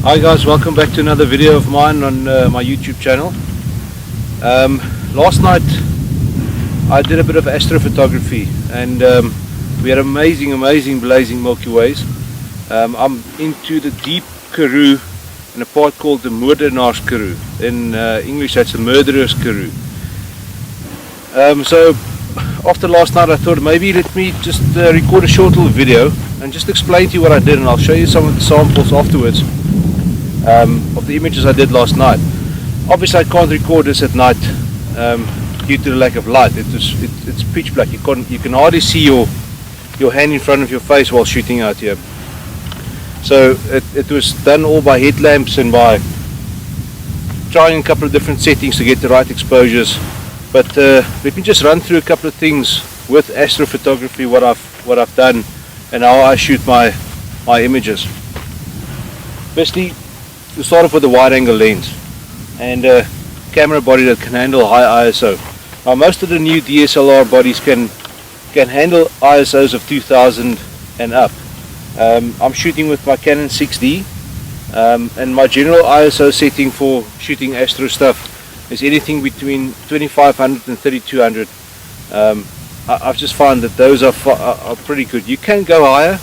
Hi guys, welcome back to another video of mine on my YouTube channel. Last night I did a bit of astrophotography and we had amazing blazing Milky Ways. I'm into the deep Karoo in a part called the Murders Karoo. In English that's the Murders Karoo. So after last night I thought maybe let me just record a short little video and just explain to you what I did, and I'll show you some of the samples afterwards of the images I did last night. Obviously I can't record this at night due to the lack of light. It's pitch black. You can hardly see your hand in front of your face while shooting out here. So it was done all by headlamps and by trying a couple of different settings to get the right exposures. But let me just run through a couple of things with astrophotography, what I've done and how I shoot my images. Firstly, we start off with a wide angle lens and a camera body that can handle high ISO. Now most of the new DSLR bodies can handle ISOs of 2000 and up. I'm shooting with my Canon 6D and my general ISO setting for shooting astro stuff is anything between 2500 and 3200. I've just found that those are pretty good. You can go higher,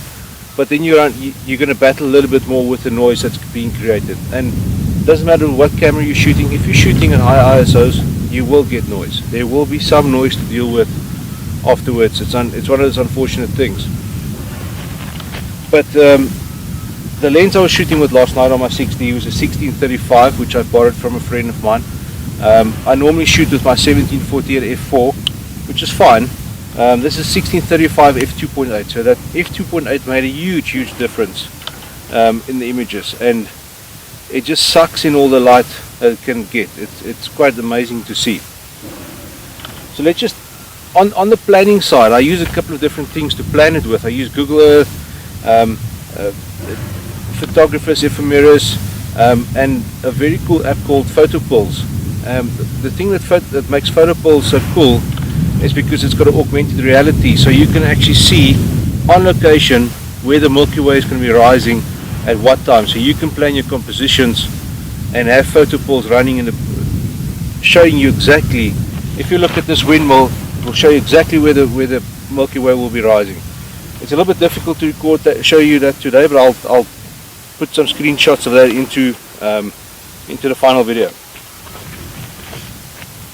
but then you're going to battle a little bit more with the noise that's being created. And it doesn't matter what camera you're shooting. If you're shooting at high ISOs, you will get noise. There will be some noise to deal with afterwards. It's one of those unfortunate things. But the lens I was shooting with last night on my 6D was a 1635, which I borrowed from a friend of mine. I normally shoot with my 1740 at f4, which is fine. This is 1635 f2.8, so that f2.8 made a huge difference in the images, and it just sucks in all the light that it can get. It's quite amazing to see. So let's just, on the planning side, I use a couple of different things to plan it with. I use Google Earth, photographers, ephemeris, and a very cool app called Photopills. The thing that makes Photopills so cool is because it's got an augmented reality, so you can actually see on location where the Milky Way is going to be rising at what time. So you can plan your compositions and have Photopills running showing you exactly. If you look at this windmill, it will show you exactly where the Milky Way will be rising. It's a little bit difficult to record that, show you that today, but I'll put some screenshots of that into the final video.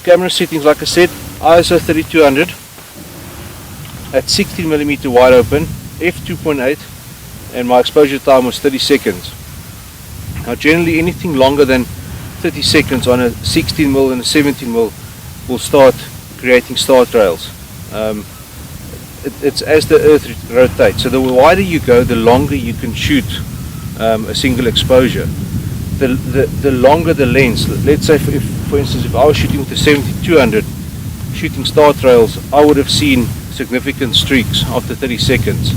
Camera settings, like I said, ISO 3200 at 16mm wide open, f2.8, and my exposure time was 30 seconds. Now generally anything longer than 30 seconds on a 16mm and a 17mm will start creating star trails. It's as the Earth rotates, so the wider you go, the longer you can shoot a single exposure. The longer the lens. Let's say for instance if I was shooting with the 7200, shooting star trails, I would have seen significant streaks after 30 seconds.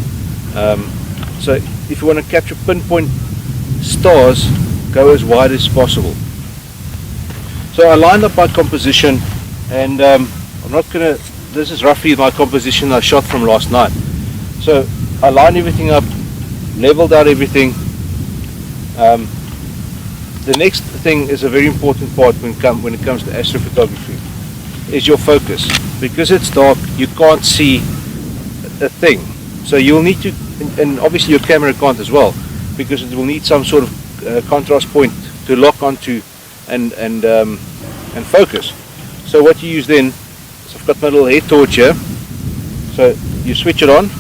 So if you want to capture pinpoint stars, go as wide as possible. So I lined up my composition, and this is roughly my composition I shot from last night. So I lined everything up, leveled out everything. The next thing is a very important part when it comes to astrophotography, is your focus. Because it's dark, you can't see a thing. So you'll need to, and obviously your camera can't as well, because it will need some sort of contrast point to lock onto and focus. So what you use then, so I've got my little head torch here. So you switch it on,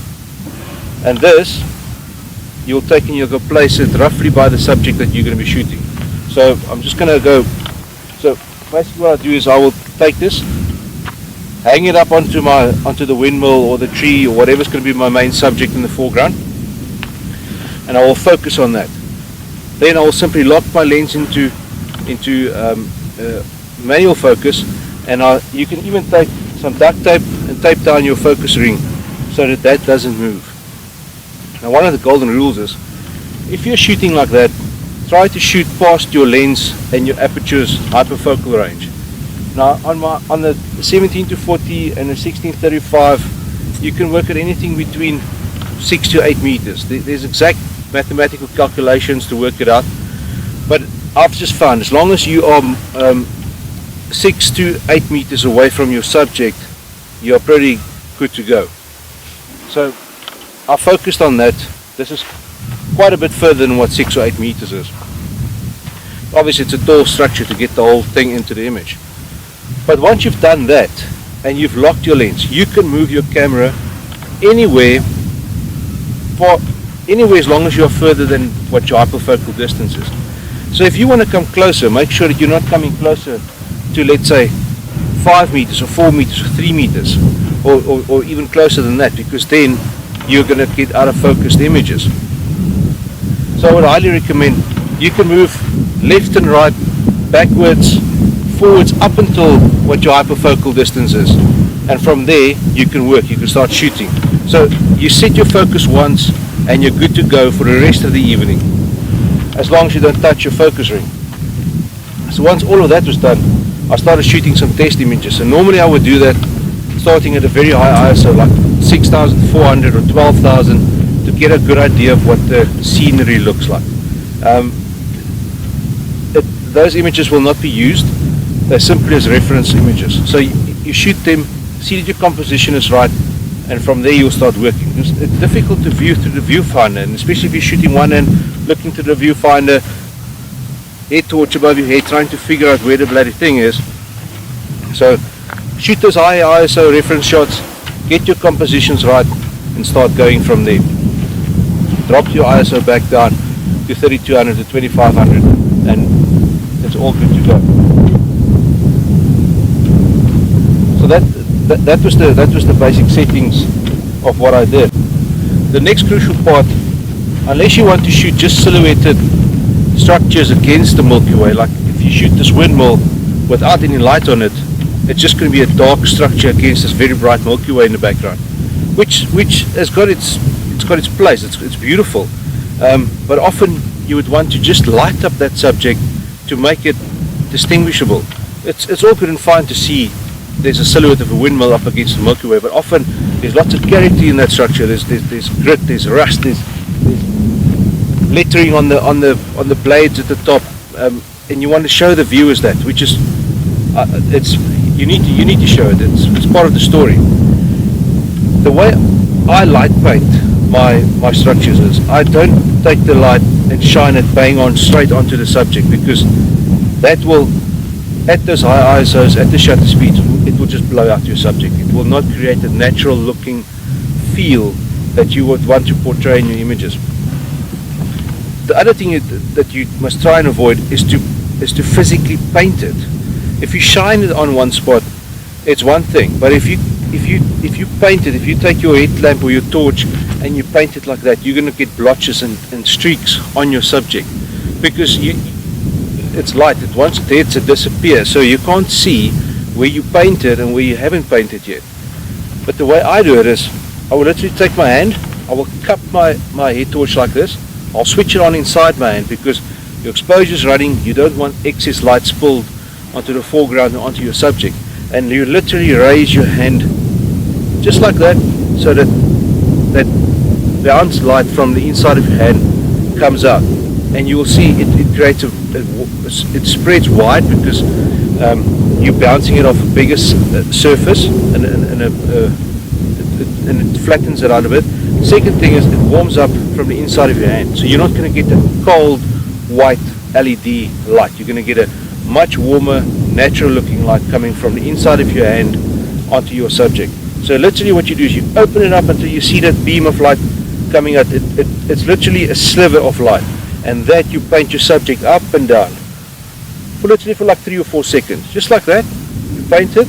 and this you'll take and you'll go place it roughly by the subject that you're going to be shooting. So I'm just going to go, so basically what I do is I will take this, hang it up onto the windmill or the tree or whatever's going to be my main subject in the foreground, and I will focus on that. Then I will simply lock my lens into manual focus, and you can even take some duct tape and tape down your focus ring so that doesn't move. Now one of the golden rules is, if you're shooting like that, try to shoot past your lens and your aperture's hyperfocal range. Now on the 17 to 40 and the 1635, you can work at anything between 6 to 8 meters. There's exact mathematical calculations to work it out. But I've just found as long as you are 6 to 8 meters away from your subject, you're pretty good to go. So I focused on that. This is quite a bit further than what 6 or 8 meters is. Obviously it's a tall structure to get the whole thing into the image. But once you've done that and you've locked your lens, you can move your camera anywhere as long as you're further than what your hyperfocal distance is. So if you want to come closer, make sure that you're not coming closer to, let's say, 5 meters or 4 meters or 3 meters or even closer than that, because then you're going to get out of focused images. So I would highly recommend you can move left and right, backwards, forwards, up until what your hyperfocal distance is, and from there you can work, you can start shooting. So you set your focus once and you're good to go for the rest of the evening, as long as you don't touch your focus ring. So once all of that was done, I started shooting some test images, and normally I would do that starting at a very high ISO, like 6,400 or 12,000, to get a good idea of what the scenery looks like. Those images will not be used, they're simply as reference images. So you shoot them, see that your composition is right, and from there you'll start working. It's difficult to view through the viewfinder, and especially if you're shooting one and looking to the viewfinder, head torch above your head, trying to figure out where the bloody thing is. So shoot those high ISO reference shots, get your compositions right, and start going from there. Drop your ISO back down to 3200 to 2500, and it's all good to go. So that was the basic settings of what I did. The next crucial part, unless you want to shoot just silhouetted structures against the Milky Way, like if you shoot this windmill without any light on it, it's just going to be a dark structure against this very bright Milky Way in the background, which has got its place. It's beautiful, but often you would want to just light up that subject to make it distinguishable. It's all good and fine to see there's a silhouette of a windmill up against the Milky Way, but often there's lots of character in that structure. There's grit, there's rust, there's lettering on the blades at the top, and you want to show the viewers that, which is you need to show it. It's part of the story. The way I light paint my structures is I don't take the light and shine it bang on straight onto the subject, because that will, at those high ISOs, at the shutter speeds, it will just blow out your subject. It will not create a natural looking feel that you would want to portray in your images. The other thing that you must try and avoid is to physically paint it. If you shine it on one spot, it's one thing, but if you paint it, if you take your headlamp or your torch and you paint it like that, you're going to get blotches and streaks on your subject, because it's light. Once it hits, it disappears, so you can't see where you painted and where you haven't painted yet. But the way I do it is, I will literally take my hand, I will cup my head torch like this, I'll switch it on inside my hand, because your exposure is running, you don't want excess light spilled onto the foreground and onto your subject, and you literally raise your hand just like that, so that bounce light from the inside of your hand comes out, and you will see it creates it spreads wide, because you're bouncing it off a bigger surface, and it flattens it out a bit. Second thing is, it warms up from the inside of your hand, so you're not going to get a cold white LED light. You're going to get a much warmer, natural looking light coming from the inside of your hand onto your subject. So literally what you do is you open it up until you see that beam of light coming out. It's literally a sliver of light, and that you paint your subject up and down for like 3 or 4 seconds, just like that. You paint it,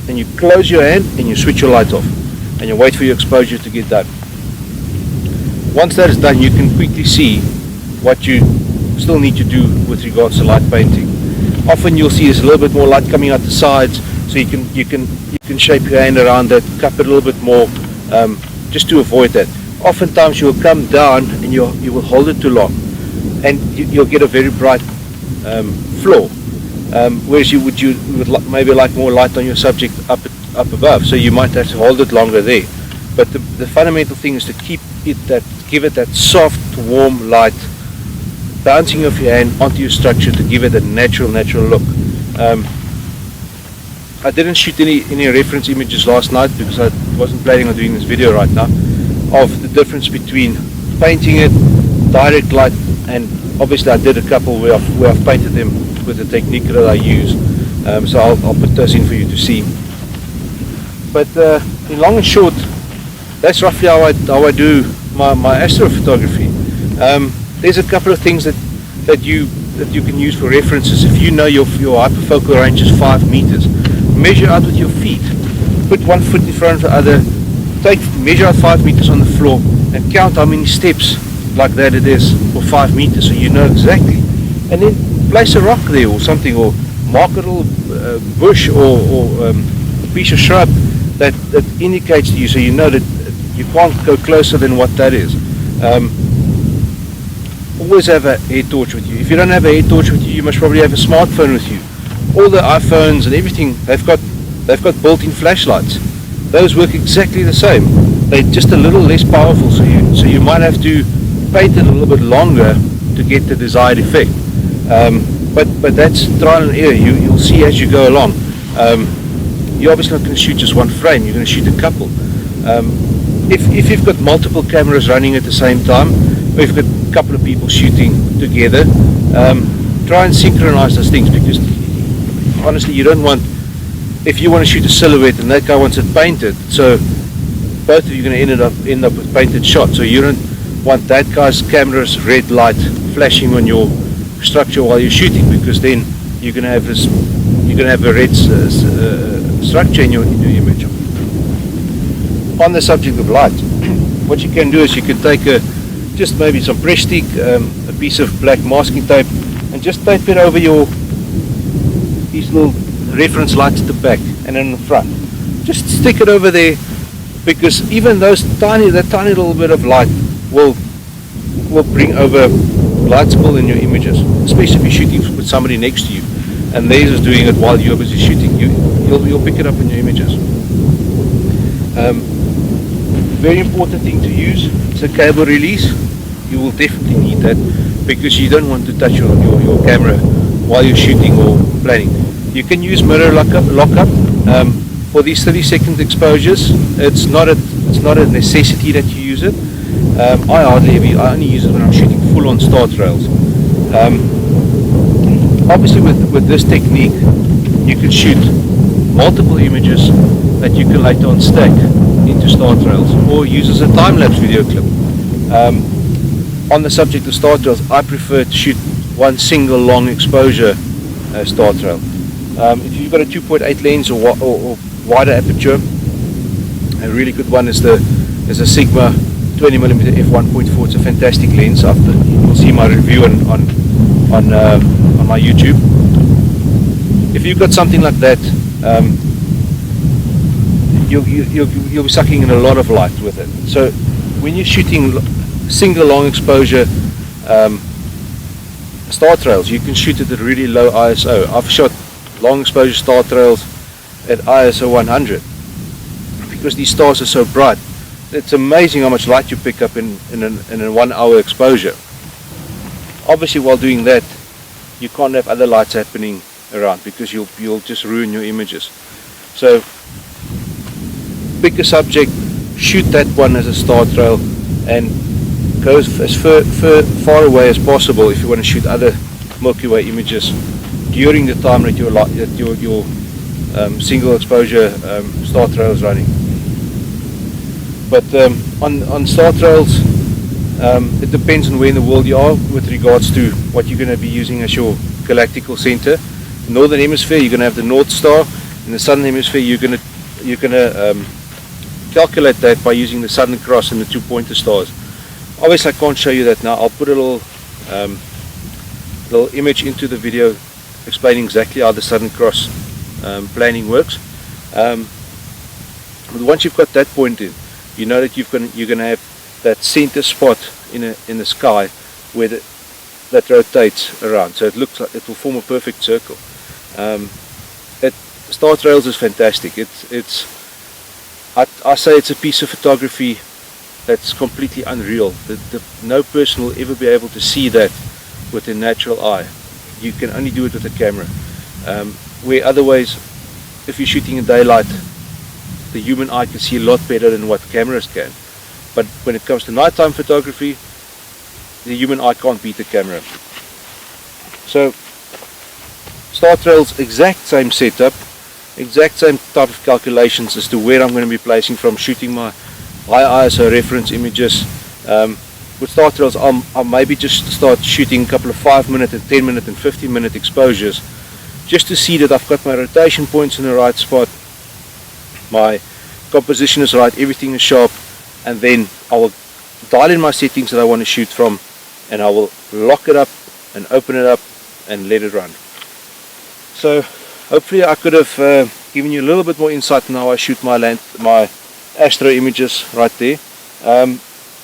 and you close your hand and you switch your light off, and you wait for your exposure to get done. Once that is done, you can quickly see what you still need to do with regards to light painting. Often you'll see there's a little bit more light coming out the sides, so you can shape your hand around that, cup it a little bit more, just to avoid that. Oftentimes you'll come down and you will hold it too long, and you'll get a very bright floor, whereas you would maybe like more light on your subject up above, so you might have to hold it longer there. But the fundamental thing is to give it that soft, warm light bouncing of your hand onto your structure to give it a natural look. I didn't shoot any reference images last night because I wasn't planning on doing this video right now, of the difference between painting it, direct light, and obviously I did a couple where I've painted them with the technique that I use. So I'll put those in for you to see. But in long and short, that's roughly how I do my astrophotography. There's a couple of things that you can use for references. If you know your hyperfocal range is 5 meters, measure out with your feet. Put one foot in front of the other. Measure out 5 meters on the floor and count how many steps like that it is for 5 meters, so you know exactly. And then place a rock there or something, or mark a little bush or a piece of shrub that indicates to you, so you know that you can't go closer than what that is. Always have a air torch with you. If you don't have a air torch with you, you must probably have a smartphone with you. All the iPhones and everything, they've got built-in flashlights. Those work exactly the same. They're just a little less powerful, so you might have to paint it a little bit longer to get the desired effect. But that's trial and error. You'll see as you go along. You're obviously not going to shoot just one frame. You're going to shoot a couple. If you've got multiple cameras running at the same time, or if you've got a couple of people shooting together, try and synchronize those things, because honestly, you don't want, if you want to shoot a silhouette and that guy wants it painted, so both of you are going to end up with painted shots. So you don't want that guy's camera's red light flashing on your structure while you're shooting, because then you're going to have a red structure in your image. On the subject of light, what you can do is you can take just maybe some press stick, a piece of black masking tape, and just tape it over these little reference lights at the back and in the front. Just stick it over there, because even that tiny little bit of light will bring over light spill in your images, especially if you're shooting with somebody next to you and theirs is doing it while you're busy shooting. You'll pick it up in your images. Very important thing to use is a cable release. You will definitely need that, because you don't want to touch your camera while you're shooting or planning. You can use mirror lockup. For these 30-second exposures, it's not a necessity that you use it. I only use it when I'm shooting full-on start rails. Obviously, with this technique, you can shoot multiple images that you can later on stack into start rails, or use as a time-lapse video clip. On the subject of start rails, I prefer to shoot one single long exposure start rail. If you've got a 2.8 lens or wider aperture, a really good one is a Sigma 20mm f1.4. It's a fantastic lens. You'll see my review on my YouTube. If you've got something like that, you'll be sucking in a lot of light with it. So when you're shooting single long exposure start rails, you can shoot it at really low ISO. I've shot long exposure start rails at ISO 100 because these stars are so bright. It's amazing how much light you pick up in a 1 hour exposure. Obviously, while doing that, you can't have other lights happening around, because you'll just ruin your images. So pick a subject, shoot that one as a start rail, and go as far away as possible if you want to shoot other Milky Way images during the time that your single exposure start rail is running. But on start rails, it depends on where in the world you are with regards to what you're going to be using as your galactical center. In the northern hemisphere, you're going to have the North Star. In the southern hemisphere, you're going to calculate that by using the Southern Cross and the 2 pointer stars. Obviously, I can't show you that now. I'll put a little image into the video explaining exactly how the Southern Cross planning works. But once you've got that point in, you know that you're going to have that center spot in the sky where that rotates around. So it looks like it will form a perfect circle. Start rails is fantastic. I say it's a piece of photography that's completely unreal. No person will ever be able to see that with the natural eye. You can only do it with a camera. Where otherwise, if you're shooting in daylight, the human eye can see a lot better than what cameras can. But when it comes to nighttime photography, the human eye can't beat the camera. So, start rails, exact same setup, exact same type of calculations as to where I'm going to be placing from, shooting my high ISO reference images. With start rails, I'll maybe just start shooting a couple of 5-minute and 10-minute and 15-minute exposures, just to see that I've got my rotation points in the right spot, my composition is right, everything is sharp, and then I will dial in my settings that I want to shoot from, and I will lock it up and open it up and let it run. So hopefully I could have given you a little bit more insight on how I shoot my Astro images right there.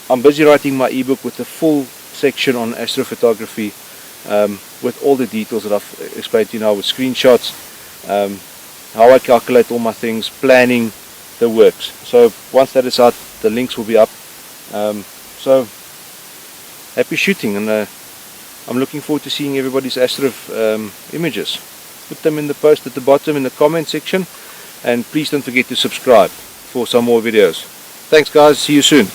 I'm busy writing my ebook with a full section on astrophotography, with all the details that I've explained to you now, with screenshots, how I calculate all my things, planning the works. So once that is out, the links will be up. So happy shooting, and I'm looking forward to seeing everybody's Astro images. Put them in the post at the bottom in the comment section, and please don't forget to subscribe for some more videos. Thanks guys, see you soon.